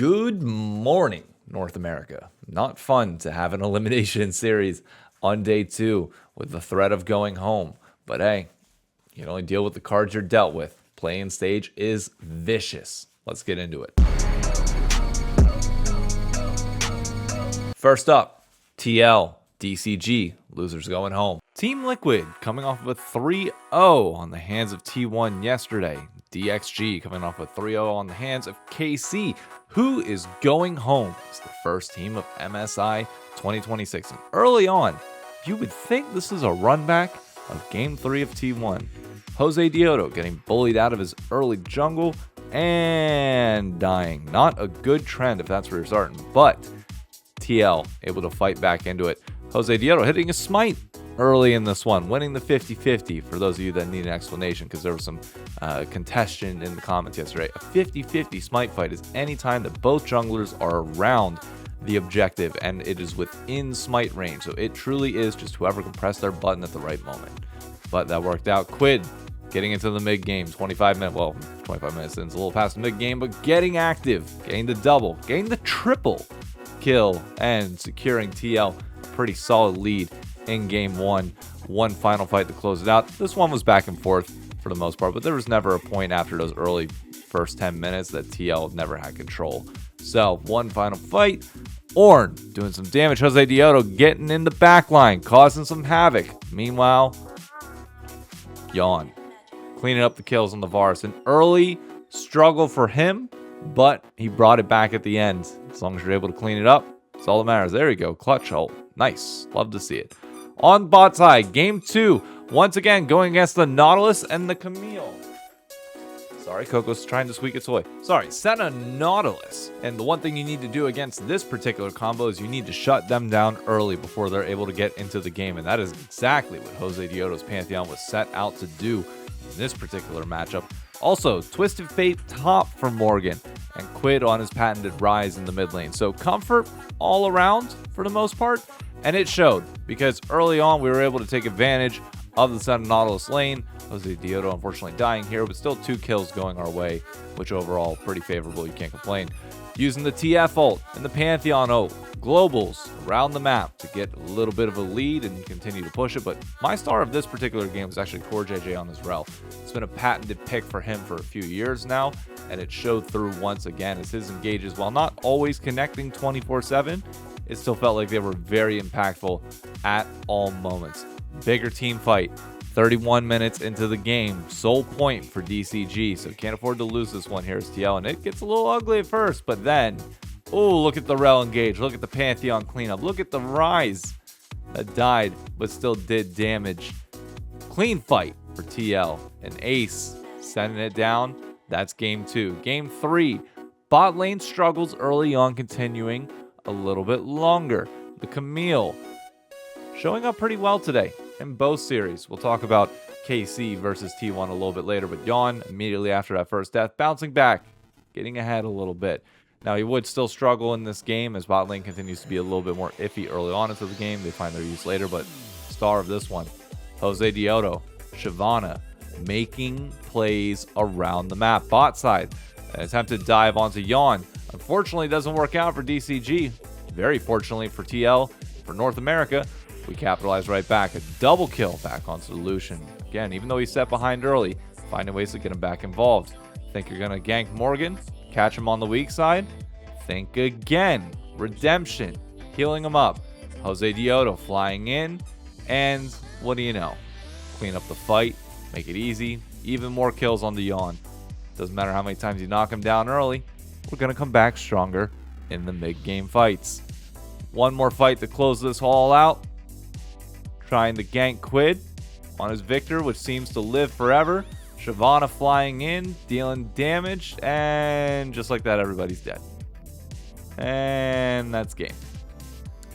Good morning, North America. Not fun to have an elimination series on day 2 with the threat of going home. But hey, you can only deal with the cards you're dealt with. Playing stage is vicious. Let's get into it. First up, TL, DCG, losers going home. Team Liquid coming off of a 3-0 on the hands of T1 yesterday. DXG coming off a 3-0 on the hands of KC, who is going home as the first team of MSI 2026. And early on, you would think this is a run back of Game 3 of T1. Jose Dioto getting bullied out of his early jungle and dying. Not a good trend if that's where you're starting, but TL able to fight back into it. Jose Dioto hitting a smite early in this one, winning the 50-50 for those of you that need an explanation, because there was some contention in the comments yesterday. A 50-50 smite fight is any time that both junglers are around the objective and it is within smite range. So it truly is just whoever can press their button at the right moment. But that worked out. Quid getting into the mid game, 25 minutes in, it's a little past the mid game, but getting active, getting the double, getting the triple kill, and securing TL a pretty solid lead in game 1. One final fight to close it out. This one was back and forth for the most part, but there was never a point after those early first 10 minutes that TL never had control. So one final fight. Ornn doing some damage. Jose Dioto getting in the back line, causing some havoc. Meanwhile, Yawn cleaning up the kills on the Varus. An early struggle for him, but he brought it back at the end. As long as you're able to clean it up, that's all that matters. There you go. Clutch ult. Nice. Love to see it. On bot side, game 2. Once again, going against the Nautilus and the Camille. Sorry, Coco's trying to squeak its way. Sorry, Senna Nautilus. And the one thing you need to do against this particular combo is you need to shut them down early before they're able to get into the game. And that is exactly what Jose Dioto's Pantheon was set out to do in this particular matchup. Also, Twisted Fate top for Morgan and Quid on his patented Rise in the mid lane. So comfort all around for the most part. And it showed, because early on we were able to take advantage of the Senna Nautilus lane. Jose Dioto unfortunately dying here, but still 2 kills going our way, which overall pretty favorable. You can't complain. Using the TF ult and the Pantheon ult, globals around the map to get a little bit of a lead and continue to push it. But my star of this particular game was actually Core JJ on his rel. It's been a patented pick for him for a few years now, and it showed through once again as his engages, while not always connecting 24/7, it still felt like they were very impactful at all moments. Bigger team fight. 31 minutes into the game. Sole point for DCG, so can't afford to lose this one here as TL. And it gets a little ugly at first, but then, oh, look at the rel engage. Look at the Pantheon cleanup. Look at the Rise that died, but still did damage. Clean fight for TL. An ace sending it down. That's game 2. Game 3. Bot lane struggles early on, continuing a little bit longer. The Camille showing up pretty well today in both series. We'll talk about KC versus T1 a little bit later, but Yawn immediately after that first death, bouncing back, getting ahead a little bit. Now, he would still struggle in this game as bot lane continues to be a little bit more iffy early on into the game. They find their use later, but star of this one, Jose Dioto, Shyvana, making plays around the map. Bot side, an attempted dive onto Yawn. Unfortunately, doesn't work out for DCG. Very fortunately for TL, for North America, we capitalize right back. A double kill back on Solution. Again, even though he's set behind early, finding ways to get him back involved. Think you're going to gank Morgan, catch him on the weak side? Think again. Redemption, healing him up. Jose Dioto flying in, and what do you know? Clean up the fight, make it easy. Even more kills on the Yawn. Doesn't matter how many times you knock him down early, we're going to come back stronger in the mid-game fights. One more fight to close this all out. Trying to gank Quid on his Victor, which seems to live forever. Shyvana flying in, dealing damage, and just like that, everybody's dead. And that's game.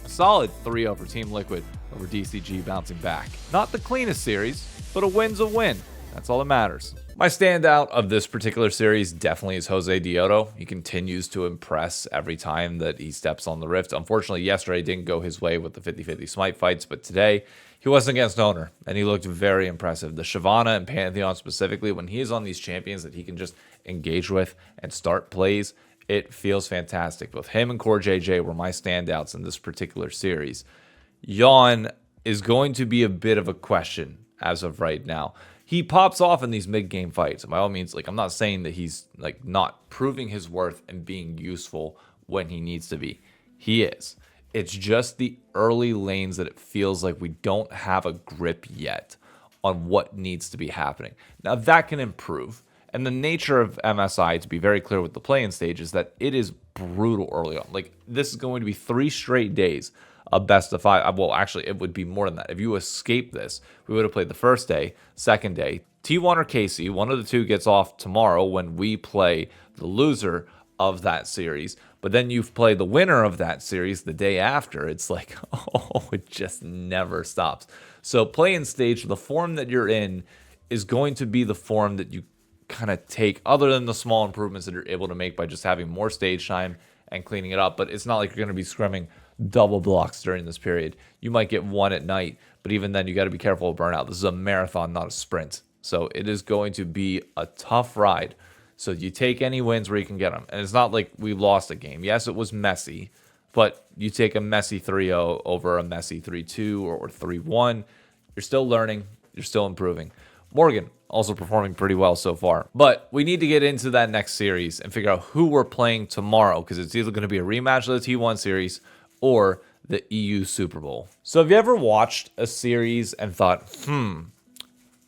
A solid 3-0 for Team Liquid over DCG bouncing back. Not the cleanest series, but a win's a win. That's all that matters. My standout of this particular series definitely is Jose Dioto. He continues to impress every time that he steps on the Rift. Unfortunately, yesterday didn't go his way with the 50-50 smite fights, but today he wasn't against Owner, and he looked very impressive. The Shyvana and Pantheon specifically, when he is on these champions that he can just engage with and start plays, It feels fantastic. Both him and Core JJ were my standouts in this particular series. Yawn is going to be a bit of a question as of right now. He pops off in these mid-game fights. By all means, like, I'm not saying that he's like not proving his worth and being useful when he needs to be. He is. It's just the early lanes that it feels like we don't have a grip yet on what needs to be happening. Now that can improve. And the nature of MSI, to be very clear with the play-in stage, is that it is brutal early on. Like, this is going to be 3 straight days of best of 5. Well, actually, it would be more than that. If you escape this, we would have played the first day, second day. T1 or KC, one of the two gets off tomorrow when we play the loser of that series. But then you've played the winner of that series the day after. It's like, oh, it just never stops. So play-in stage, the form that you're in is going to be the form that you kind of take, other than the small improvements that you're able to make by just having more stage time and cleaning it up. But it's not like you're going to be scrimming double blocks during this period. You might get one at night, but even then you got to be careful of burnout. This is a marathon, not a sprint. So it is going to be a tough ride. So you take any wins where you can get them. And it's not like we lost a game. Yes, it was messy, but you take a messy 3-0 over a messy 3-2 or 3-1. You're still learning. You're still improving. Morgan also performing pretty well so far. But we need to get into that next series and figure out who we're playing tomorrow, because it's either going to be a rematch of the T1 series or the EU Super Bowl. So have you ever watched a series and thought,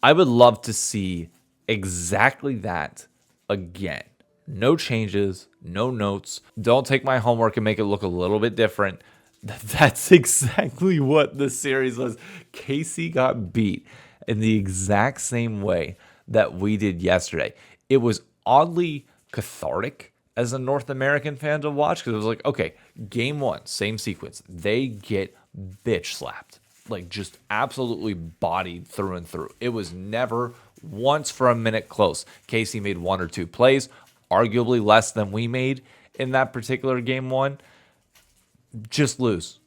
I would love to see exactly that again? No changes, no notes. Don't take my homework and make it look a little bit different. That's exactly what the series was. KC got beat in the exact same way that we did yesterday. It was oddly cathartic as a North American fan to watch, because it was like, okay, game 1, same sequence. They get bitch slapped, like just absolutely bodied through and through. It was never once for a minute close. KC made 1 or 2 plays, arguably less than we made in that particular game 1. Just lose.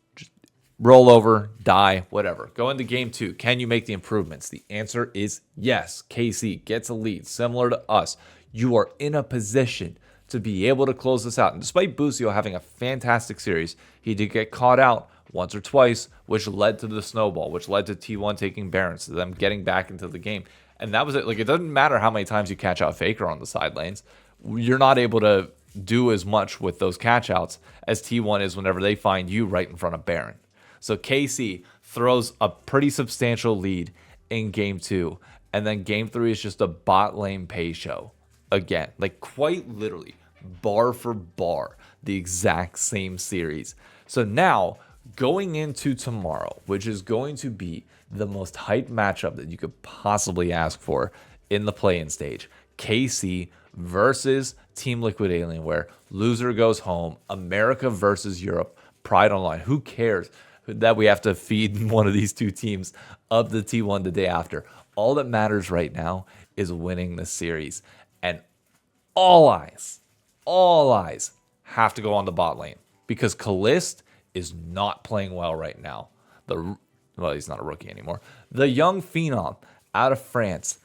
Roll over, die, whatever. Go into game 2. Can you make the improvements? The answer is yes. KC gets a lead, similar to us. You are in a position to be able to close this out. And despite Busio having a fantastic series, he did get caught out once or twice, which led to the snowball, which led to T1 taking Barons, to them getting back into the game. And that was it. Like, it doesn't matter how many times you catch out Faker on the side lanes. You're not able to do as much with those catch outs as T1 is whenever they find you right in front of Baron. So KC throws a pretty substantial lead in game 2. And then game 3 is just a bot lane pay show. Again, like quite literally, bar for bar, the exact same series. So now, going into tomorrow, which is going to be the most hyped matchup that you could possibly ask for in the play-in stage, KC versus Team Liquid Alienware. Loser goes home. America versus Europe. Pride Online. Who cares that we have to feed one of these two teams of the T1 the day after? All that matters right now is winning the series. And all eyes have to go on the bot lane, because Kalist is not playing well right now. Well, he's not a rookie anymore. The young phenom out of France,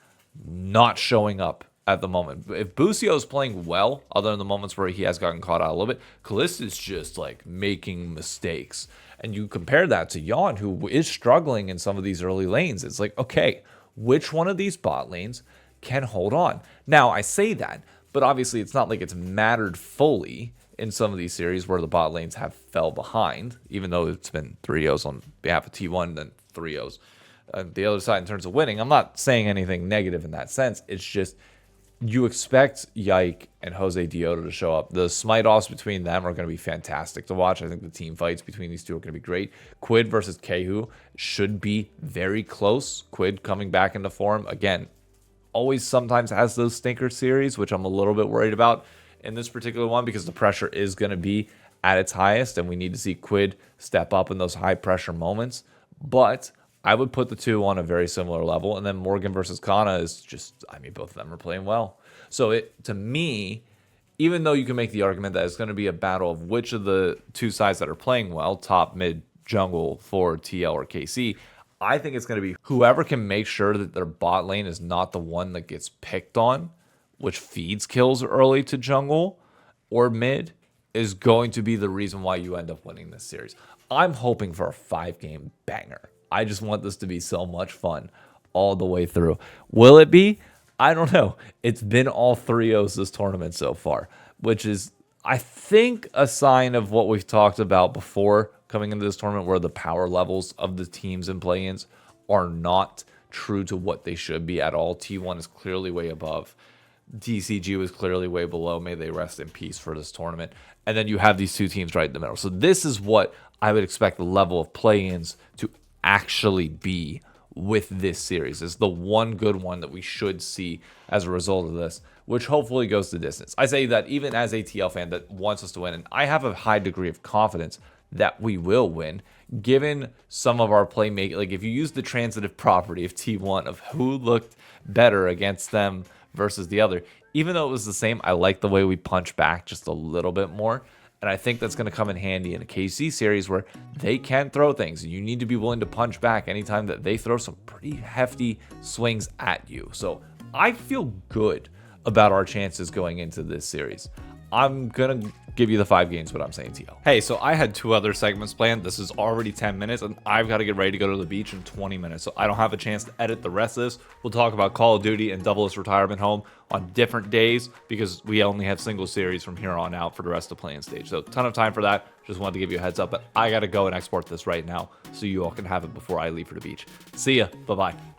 not showing up at the moment. If Busio is playing well, other than the moments where he has gotten caught out a little bit, Kalist is just like making mistakes. And you compare that to Yawn, who is struggling in some of these early lanes. It's like, okay, which one of these bot lanes can hold on? Now, I say that, but obviously it's not like it's mattered fully in some of these series where the bot lanes have fell behind, even though it's been 3-0s on behalf of T1, then 3-0s. The other side in terms of winning, I'm not saying anything negative in that sense. It's just you expect Yike and Jose Dioto to show up. The smite-offs between them are going to be fantastic to watch. I think the team fights between these two are going to be great. Quid versus Kehu should be very close. Quid coming back into form. Again, always sometimes has those stinker series, which I'm a little bit worried about in this particular one, because the pressure is going to be at its highest, and we need to see Quid step up in those high-pressure moments. But I would put the two on a very similar level. And then Morgan versus Kana is just, I mean, both of them are playing well. So to me, even though you can make the argument that it's going to be a battle of which of the two sides that are playing well, top, mid, jungle, for TL or KC, I think it's going to be whoever can make sure that their bot lane is not the one that gets picked on, which feeds kills early to jungle, or mid is going to be the reason why you end up winning this series. I'm hoping for a 5-game banger. I just want this to be so much fun all the way through. Will it be? I don't know. It's been all 3-0s this tournament so far, which is, I think, a sign of what we've talked about before coming into this tournament, where the power levels of the teams in play-ins are not true to what they should be at all. T1 is clearly way above. DCG was clearly way below. May they rest in peace for this tournament. And then you have these two teams right in the middle. So this is what I would expect the level of play-ins to actually be with this series. Is the one good one that we should see as a result of this, which hopefully goes the distance. I say that even as a TL fan that wants us to win, and I have a high degree of confidence that we will win, given some of our playmaking. Like, if you use the transitive property of T1 of who looked better against them versus the other, even though it was the same, I like the way we punch back just a little bit more. And I think that's going to come in handy in a KC series where they can throw things. You need to be willing to punch back anytime that they throw some pretty hefty swings at you. So I feel good about our chances going into this series. I'm going to give you the 5 games, but I'm saying TL. Hey, so I had 2 other segments planned. This is already 10 minutes, and I've got to get ready to go to the beach in 20 minutes. So I don't have a chance to edit the rest of this. We'll talk about Call of Duty and Double Retirement Home on different days because we only have single series from here on out for the rest of the playing stage. So ton of time for that. Just wanted to give you a heads up, but I got to go and export this right now so you all can have it before I leave for the beach. See ya. Bye-bye.